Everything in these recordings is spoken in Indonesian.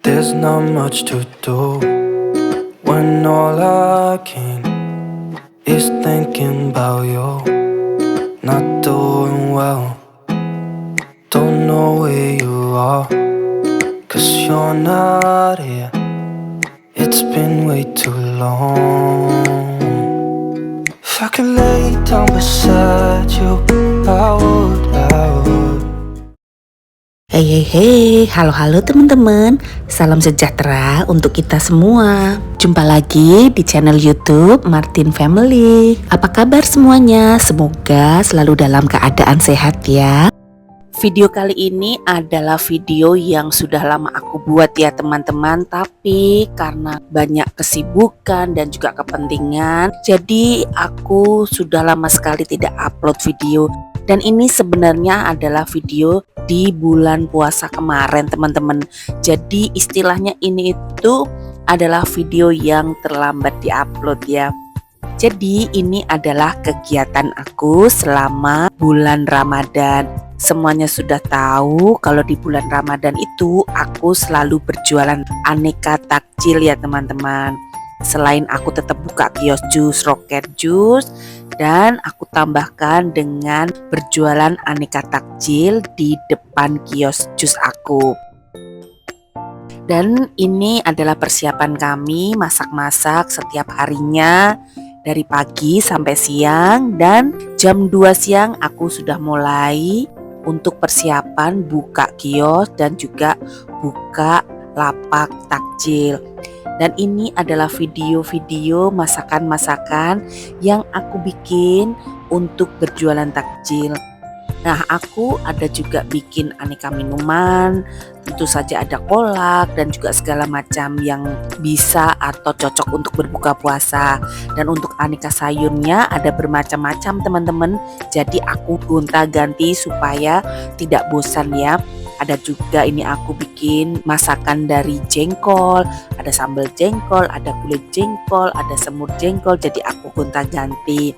There's not much to do when all I can is thinking about you. Not doing well, don't know where you are, 'cause you're not here. It's been way too long. If I could lay down beside you, I would. Hey, halo teman-teman. Salam sejahtera untuk kita semua. Jumpa lagi di channel YouTube Martin Family. Apa kabar semuanya? Semoga selalu dalam keadaan sehat ya. Video kali ini adalah video yang sudah lama aku buat ya teman-teman, tapi karena banyak kesibukan dan juga kepentingan, jadi aku sudah lama sekali tidak upload video. Dan ini sebenarnya adalah video di bulan puasa kemarin teman-teman. Jadi istilahnya ini itu adalah video yang terlambat diupload ya. Jadi ini adalah kegiatan aku selama bulan Ramadan. Semuanya sudah tahu kalau di bulan Ramadan itu aku selalu berjualan aneka takjil ya teman-teman. Selain aku tetap buka kios jus, roket jus, dan aku tambahkan dengan berjualan aneka takjil di depan kios jus aku. Dan ini adalah persiapan kami masak-masak setiap harinya dari pagi sampai siang, dan jam 2 siang aku sudah mulai untuk persiapan buka kios dan juga buka lapak takjil. Dan ini adalah video-video masakan-masakan yang aku bikin untuk berjualan takjil. Nah, aku ada juga bikin aneka minuman, tentu saja ada kolak dan juga segala macam yang bisa atau cocok untuk berbuka puasa. Dan untuk aneka sayurnya ada bermacam-macam teman-teman. Jadi aku gonta-ganti supaya tidak bosan ya. Ada juga ini aku bikin masakan dari jengkol, ada sambal jengkol, ada kulit jengkol, ada semur jengkol, jadi aku gonta-ganti.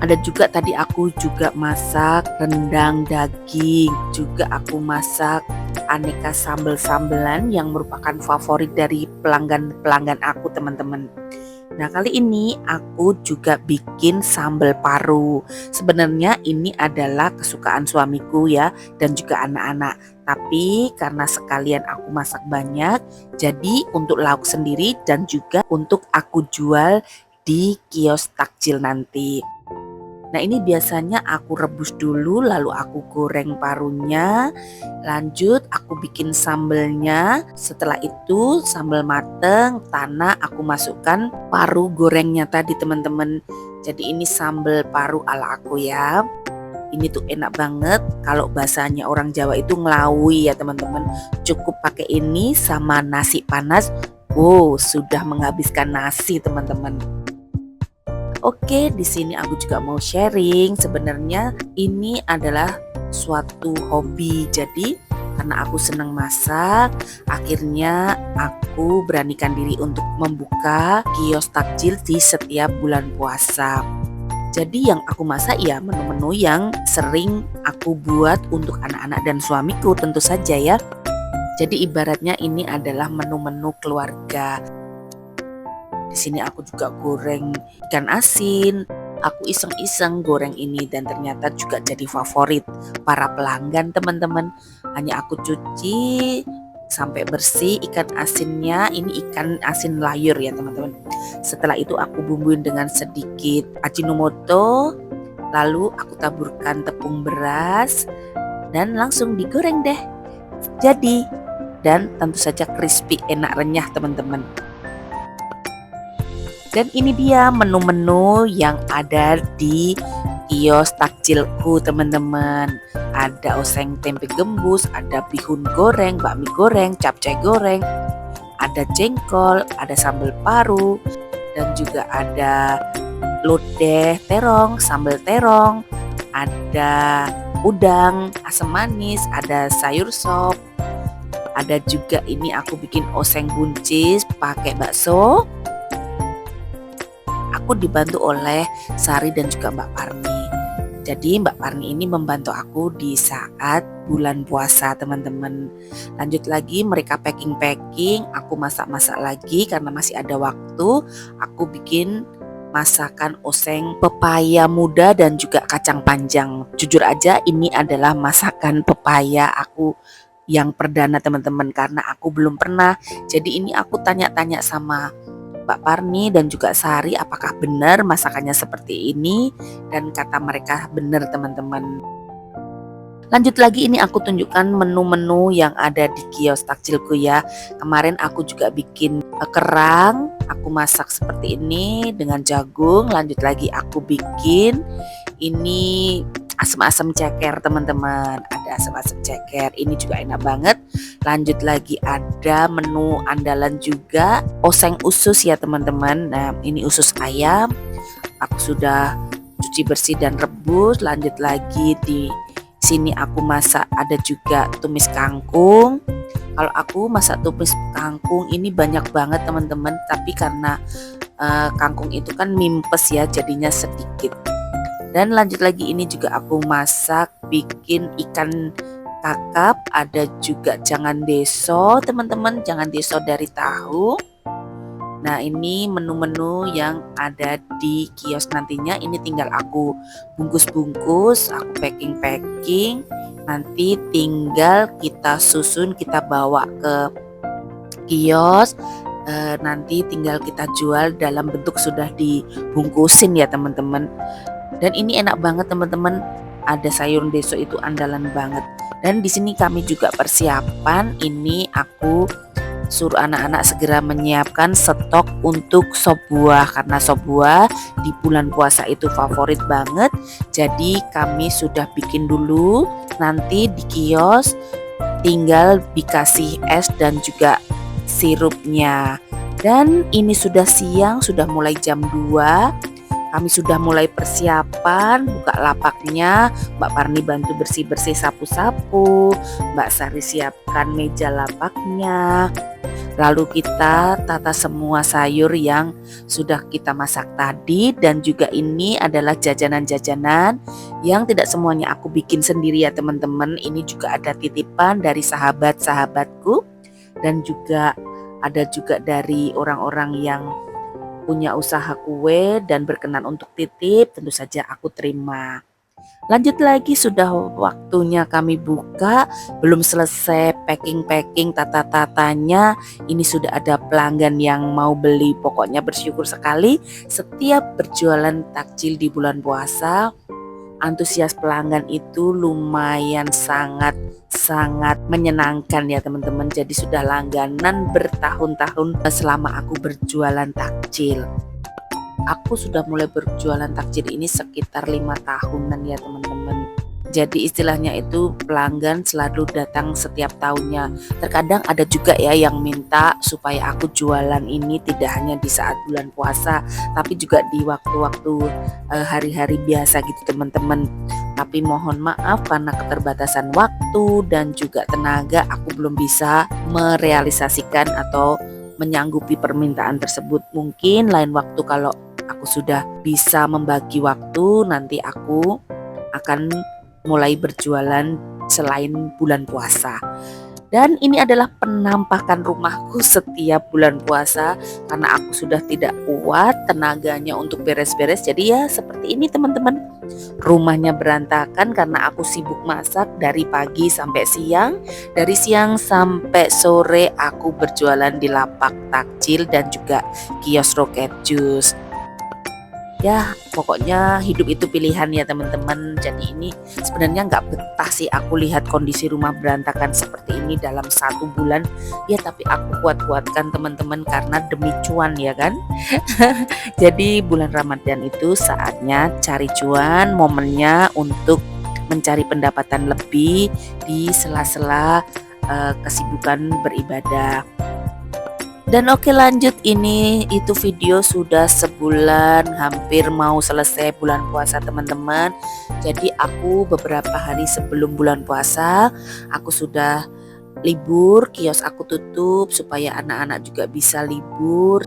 Ada juga tadi aku juga masak rendang daging, juga aku masak aneka sambal-sambelan yang merupakan favorit dari pelanggan-pelanggan aku teman-teman. Nah, kali ini aku juga bikin sambal paru. Sebenarnya ini adalah kesukaan suamiku ya, dan juga anak-anak. Tapi karena sekalian aku masak banyak, jadi untuk lauk sendiri dan juga untuk aku jual di kios takjil nanti. Nah, ini biasanya aku rebus dulu, lalu aku goreng parunya, lanjut aku bikin sambelnya. Setelah itu sambal mateng, tanah aku masukkan paru gorengnya tadi teman-teman. Jadi ini sambal paru ala aku ya. Ini tuh enak banget, kalau bahasanya orang Jawa itu ngelawi ya teman-teman. Cukup pakai ini sama nasi panas. Wow, sudah menghabiskan nasi teman-teman. Oke, di sini aku juga mau sharing. Sebenarnya ini adalah suatu hobi. Jadi karena aku senang masak, akhirnya aku beranikan diri untuk membuka kios takjil di setiap bulan puasa. Jadi yang aku masak ya menu-menu yang sering aku buat untuk anak-anak dan suamiku tentu saja ya. Jadi ibaratnya ini adalah menu-menu keluarga. Di sini aku juga goreng ikan asin. Aku iseng-iseng goreng ini dan ternyata juga jadi favorit para pelanggan teman-teman. Hanya aku cuci sampai bersih ikan asinnya. Ini ikan asin layur ya teman-teman. Setelah itu aku bumbuin dengan sedikit Ajinomoto. Lalu aku taburkan tepung beras dan langsung digoreng deh. Jadi, dan tentu saja crispy, enak renyah teman-teman. Dan ini dia menu-menu yang ada di kios takjilku teman-teman. Ada oseng tempe gembus, ada bihun goreng, bakmi goreng, capcay goreng, ada jengkol, ada sambal paru, dan juga ada lodeh terong, sambal terong, ada udang, asam manis, ada sayur sop. Ada juga ini aku bikin oseng buncis pakai bakso. Aku dibantu oleh Sari dan juga Mbak Parmi. Jadi Mbak Parni ini membantu aku di saat bulan puasa teman-teman. Lanjut lagi mereka packing-packing, aku masak-masak lagi karena masih ada waktu. Aku bikin masakan oseng pepaya muda dan juga kacang panjang. Jujur aja ini adalah masakan pepaya aku yang perdana teman-teman karena aku belum pernah. Jadi ini aku tanya-tanya sama Mbak Parni dan juga Sari apakah benar masakannya seperti ini, dan kata mereka benar teman-teman. Lanjut lagi ini aku tunjukkan menu-menu yang ada di kios takjilku ya. Kemarin aku juga bikin kerang, aku masak seperti ini dengan jagung. Lanjut lagi aku bikin ini asam-asam ceker teman-teman, ada asam-asam ceker, ini juga enak banget. Lanjut lagi ada menu andalan juga, oseng usus ya teman-teman. Nah ini usus ayam, aku sudah cuci bersih dan rebus. Lanjut lagi di sini aku masak ada juga tumis kangkung. Kalau aku masak tumis kangkung ini banyak banget teman-teman, tapi karena kangkung itu kan mimpes ya jadinya sedikit. Dan lanjut lagi ini juga aku masak bikin ikan kakap, ada juga jangan deso teman-teman, jangan deso dari tahu. Nah ini menu-menu yang ada di kios nantinya, ini tinggal aku bungkus-bungkus, aku packing-packing, nanti tinggal kita susun, kita bawa ke kios, nanti tinggal kita jual dalam bentuk sudah dibungkusin ya teman-teman. Dan ini enak banget teman-teman, ada sayur deso itu andalan banget. Dan di sini kami juga persiapan, ini aku suruh anak-anak segera menyiapkan stok untuk sop buah karena sop buah di bulan puasa itu favorit banget. Jadi kami sudah bikin dulu, nanti di kios tinggal dikasih es dan juga sirupnya. Dan ini sudah siang, sudah mulai jam 2. Kami sudah mulai persiapan buka lapaknya. Mbak Parni bantu bersih-bersih sapu-sapu, Mbak Sari siapkan meja lapaknya. Lalu kita tata semua sayur yang sudah kita masak tadi, dan juga ini adalah jajanan-jajanan yang tidak semuanya aku bikin sendiri ya teman-teman. Ini juga ada titipan dari sahabat-sahabatku dan juga ada juga dari orang-orang yang punya usaha kue dan berkenan untuk titip, tentu saja aku terima. Lanjut lagi sudah waktunya kami buka, belum selesai packing-packing tata-tatanya, ini sudah ada pelanggan yang mau beli. Pokoknya bersyukur sekali setiap berjualan takjil di bulan puasa, antusias pelanggan itu lumayan sangat menyenangkan ya teman-teman. Jadi sudah langganan bertahun-tahun selama aku berjualan takjil. Aku sudah mulai berjualan takjil ini sekitar 5 tahunan ya teman-teman. Jadi istilahnya itu pelanggan selalu datang setiap tahunnya. Terkadang ada juga ya yang minta supaya aku jualan ini tidak hanya di saat bulan puasa, tapi juga di waktu-waktu hari-hari biasa gitu teman-teman. Tapi mohon maaf karena keterbatasan waktu dan juga tenaga, aku belum bisa merealisasikan atau menyanggupi permintaan tersebut. Mungkin lain waktu kalau aku sudah bisa membagi waktu, nanti aku akan mulai berjualan selain bulan puasa. Dan ini adalah penampakan rumahku setiap bulan puasa karena aku sudah tidak kuat tenaganya untuk beres-beres. Jadi ya seperti ini teman-teman. Rumahnya berantakan karena aku sibuk masak dari pagi sampai siang. Dari siang sampai sore aku berjualan di lapak takjil dan juga kios roket jus. Ya pokoknya hidup itu pilihan ya teman-teman. Jadi ini sebenarnya nggak betah sih aku lihat kondisi rumah berantakan seperti ini dalam 1 bulan. Ya tapi aku kuat-kuatkan teman-teman karena demi cuan ya kan. Jadi bulan Ramadan itu saatnya cari cuan, momennya untuk mencari pendapatan lebih di sela-sela kesibukan beribadah. Dan oke lanjut, ini itu video sudah sebulan, hampir mau selesai bulan puasa teman-teman. Jadi aku beberapa hari sebelum bulan puasa aku sudah libur, kios aku tutup supaya anak-anak juga bisa libur.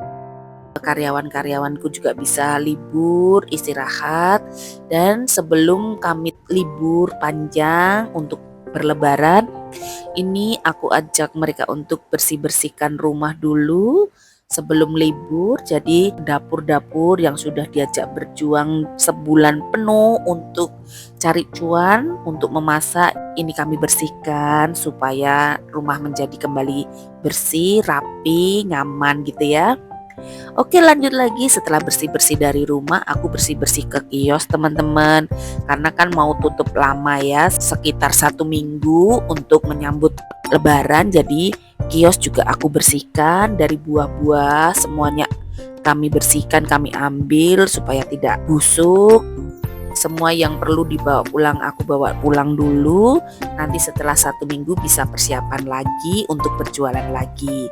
karyawan-karyawanku juga bisa libur, istirahat. Dan sebelum kami libur panjang untuk berlebaran, ini aku ajak mereka untuk bersih-bersihkan rumah dulu sebelum libur. Jadi dapur-dapur yang sudah diajak berjuang sebulan penuh untuk cari cuan, untuk memasak, ini kami bersihkan supaya rumah menjadi kembali bersih, rapi, nyaman gitu ya. Oke, lanjut lagi. Setelah bersih-bersih dari rumah, aku bersih-bersih ke kios teman-teman. Karena kan mau tutup lama ya, sekitar 1 minggu untuk menyambut Lebaran. Jadi kios juga aku bersihkan dari buah-buah, semuanya kami bersihkan, kami ambil supaya tidak busuk. Semua yang perlu dibawa pulang aku bawa pulang dulu. Nanti setelah 1 minggu bisa persiapan lagi untuk berjualan lagi.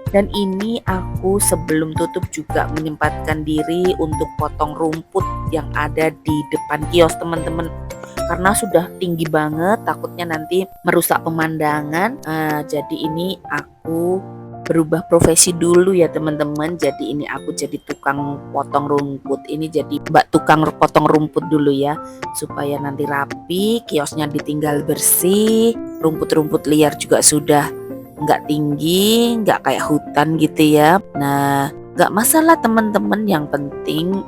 Dan ini aku sebelum tutup juga menyempatkan diri untuk potong rumput yang ada di depan kios teman-teman. Karena sudah tinggi banget, takutnya nanti merusak pemandangan. Jadi ini aku berubah profesi dulu ya teman-teman. Jadi ini aku jadi tukang potong rumput. Ini jadi mbak tukang potong rumput dulu ya, supaya nanti rapi, kiosnya ditinggal bersih. Rumput-rumput liar juga sudah nggak tinggi, nggak kayak hutan gitu ya. Nah, nggak masalah teman-teman, yang penting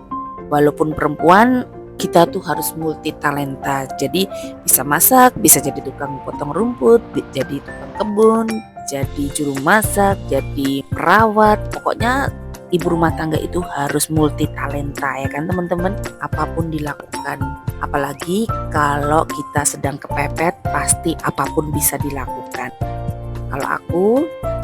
walaupun perempuan kita tuh harus multi talenta. Jadi bisa masak, bisa jadi tukang potong rumput, jadi tukang kebun, jadi juru masak, jadi perawat. Pokoknya ibu rumah tangga itu harus multi talenta ya kan teman-teman. Apapun dilakukan. Apalagi kalau kita sedang kepepet, pasti apapun bisa dilakukan.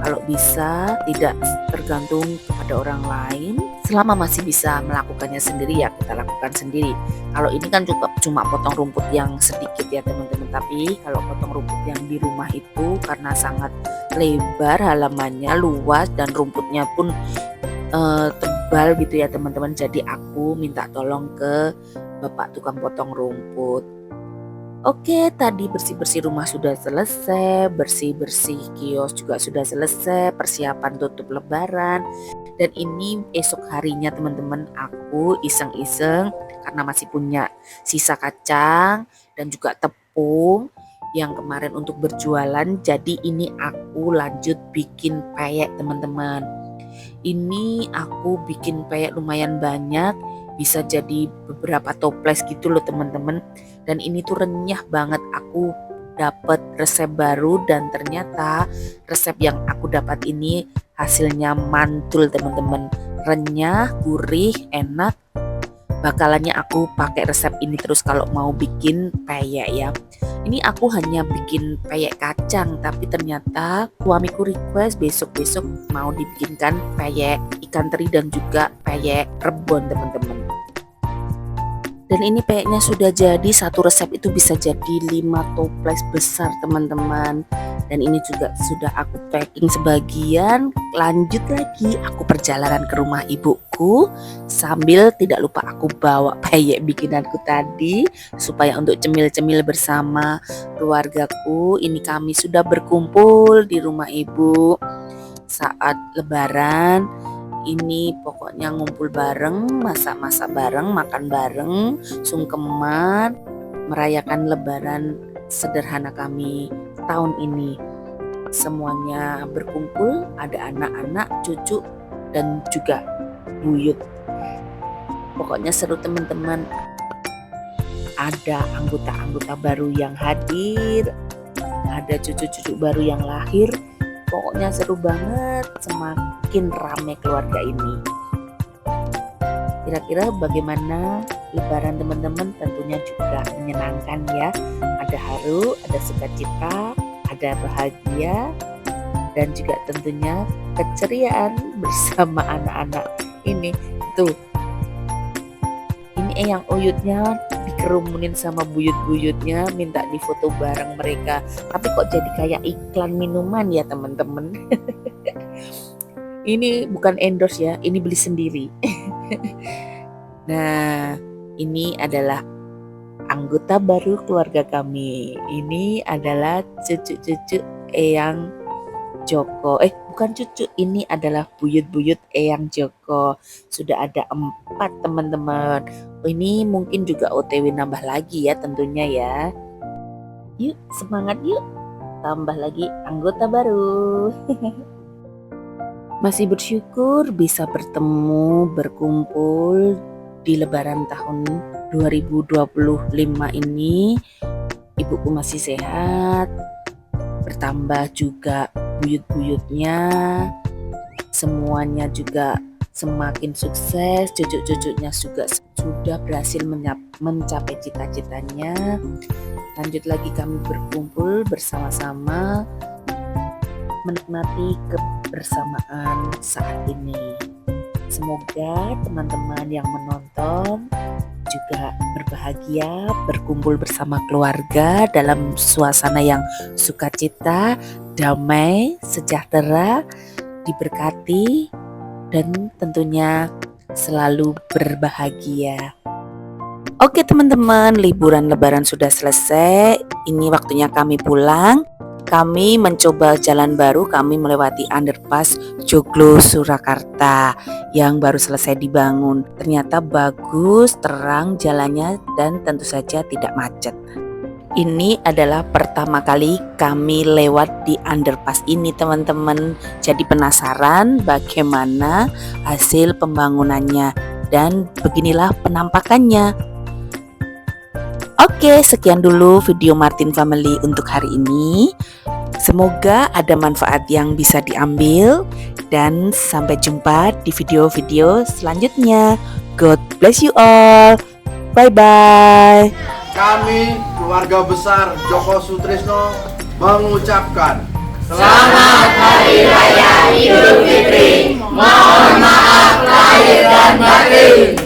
Kalau bisa tidak tergantung kepada orang lain, selama masih bisa melakukannya sendiri ya kita lakukan sendiri. Kalau ini kan cuma potong rumput yang sedikit ya teman-teman, tapi kalau potong rumput yang di rumah itu karena sangat lebar halamannya, luas, dan rumputnya pun tebal gitu ya teman-teman. Jadi aku minta tolong ke bapak tukang potong rumput. Oke, tadi bersih-bersih rumah sudah selesai, bersih-bersih kios juga sudah selesai, persiapan tutup lebaran. Dan ini esok harinya teman-teman, aku iseng-iseng karena masih punya sisa kacang dan juga tepung yang kemarin untuk berjualan. Jadi ini aku lanjut bikin peyek teman-teman. Ini aku bikin peyek lumayan banyak, bisa jadi beberapa toples gitu loh teman-teman. Dan ini tuh renyah banget. Aku dapat resep baru dan ternyata resep yang aku dapat ini hasilnya mantul teman-teman. Renyah, gurih, enak. Bakalannya aku pakai resep ini terus kalau mau bikin peyek ya. Ini aku hanya bikin peyek kacang, tapi ternyata suamiku request besok-besok mau dibikinkan peyek ikan teri dan juga peyek rebon teman-teman. Dan ini peyeknya sudah jadi, satu resep itu bisa jadi 5 toples besar teman-teman. Dan ini juga sudah aku packing sebagian. Lanjut lagi aku perjalanan ke rumah ibuku, sambil tidak lupa aku bawa peyek bikinanku tadi supaya untuk cemil-cemil bersama keluargaku. Ini kami sudah berkumpul di rumah ibu saat lebaran. Ini pokoknya ngumpul bareng, masak-masak bareng, makan bareng, sungkeman, merayakan lebaran sederhana kami tahun ini. Semuanya berkumpul, ada anak-anak, cucu, dan juga buyut. Pokoknya seru teman-teman. Ada anggota-anggota baru yang hadir, ada cucu-cucu baru yang lahir. Pokoknya seru banget, semakin ramai keluarga ini. Kira-kira bagaimana lebaran teman-teman? Tentunya juga menyenangkan ya. Ada haru, ada sukacita, ada bahagia, dan juga tentunya keceriaan bersama anak-anak ini. Tuh, ini Eyang Uyutnya dikerumunin sama buyut-buyutnya, minta difoto bareng mereka. Tapi kok jadi kayak iklan minuman ya teman-teman. Ini bukan endorse ya, ini beli sendiri. Nah, ini adalah anggota baru keluarga kami. Ini adalah cucu-cucu Eyang Joko. Bukan cucu, ini adalah buyut-buyut Eyang Joko. Sudah ada 4 teman-teman. Ini mungkin juga OTW nambah lagi ya tentunya ya. Yuk semangat yuk, tambah lagi anggota baru. Masih bersyukur bisa bertemu, berkumpul di lebaran tahun 2025 ini. Ibuku masih sehat, bertambah juga buyut-buyutnya, semuanya juga semakin sukses, cucu-cucunya juga sudah berhasil mencapai cita-citanya. Lanjut lagi kami berkumpul bersama-sama, menikmati kebersamaan saat ini. Semoga teman-teman yang menonton juga berbahagia, berkumpul bersama keluarga dalam suasana yang sukacita, damai, sejahtera, diberkati, dan tentunya selalu berbahagia. Oke teman-teman, liburan lebaran sudah selesai. Ini waktunya kami pulang. Kami mencoba jalan baru, kami melewati underpass Joglo Surakarta yang baru selesai dibangun. Ternyata bagus, terang jalannya, dan tentu saja tidak macet. Ini adalah pertama kali kami lewat di underpass ini teman-teman. Jadi penasaran bagaimana hasil pembangunannya, dan beginilah penampakannya. Oke, sekian dulu video Martin Family untuk hari ini. Semoga ada manfaat yang bisa diambil, dan sampai jumpa di video-video selanjutnya. God bless you all. Bye-bye. Kami keluarga besar Joko Sutrisno mengucapkan Selamat Hari Raya Idul Fitri. Mohon maaf lahir dan batin.